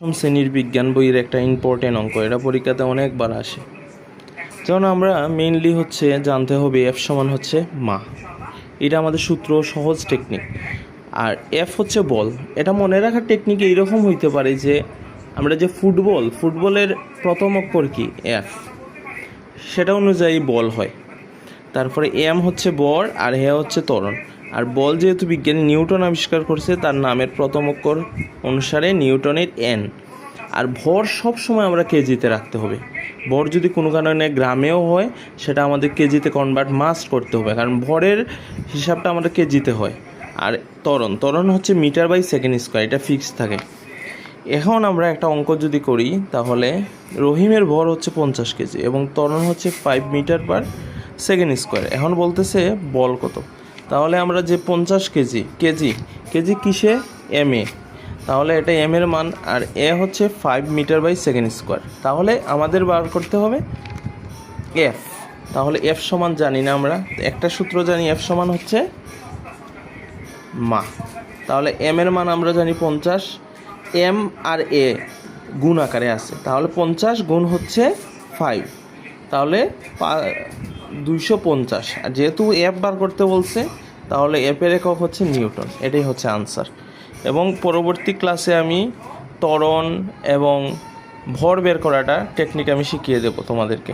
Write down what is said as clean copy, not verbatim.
প্রথম শ্রেণীর বিজ্ঞান বইয়ের একটা ইম্পর্টেন্ট অঙ্ক, এটা পরীক্ষাতে অনেকবার আসে। যেমন আমরা মেইনলি জানতে হবে এফ সমান মা, এটা আমাদের সূত্র, সহজ টেকনিক। আর এফ বল। এটা মনে রাখার টেকনিক এইরকম হইতে পারে যে আমরা যে ফুটবলের প্রথম অক্ষর কি এফ, সেটা অনুযায়ী বল হয়। তারপরে এম ভর আর হে ত্বরণ। আর বল যেহেতু বিজ্ঞানী নিউটন আবিষ্কার করছে, তার নামের প্রথম অক্ষর অনুসারে নিউটনের এন। আর ভর সব সময় আমরা কেজিতে রাখতে হবে। ভর যদি কোনো কারণে গ্রামেও হয়, সেটা আমাদের কেজিতে কনভার্ট মাস্ট করতে হবে, কারণ ভরের হিসাবটা আমাদের কেজিতে হয়। আর ত্বরণ মিটার বাই সেকেন্ড স্কোয়ার, এটা ফিক্স থাকে। এখন আমরা একটা অঙ্ক যদি করি, তাহলে রহিমের ভর 50 কেজি এবং ত্বরণ 5 মিটার পার সেকেন্ড স্কোয়ার। এখন বলতেছে বল কত। তাহলে আমরা যে 50 কেজি কিসে, এম এ, তাহলে এটা এম এর মান, আর এ 5 মিটার বাই সেকেন্ড স্কোয়ার। তাহলে আমাদের বার করতে হবে এফ। তাহলে এফ সমান জানি না আমরা, একটা সূত্র জানি, এফ সমান মা। তাহলে এম এর মান আমরা জানি 50, এম আর এ গুণ আকারে আছে, তাহলে 50 গুণ 5, তাহলে 250। আর যেহেতু এফ বার করতে বলছে, তাহলে এফের একক নিউটন। এটাই আনসার। এবং পরবর্তী ক্লাসে আমি ত্বরণ এবং ভর বের করাটা টেকনিক আমি শিখিয়ে দেবো তোমাদেরকে।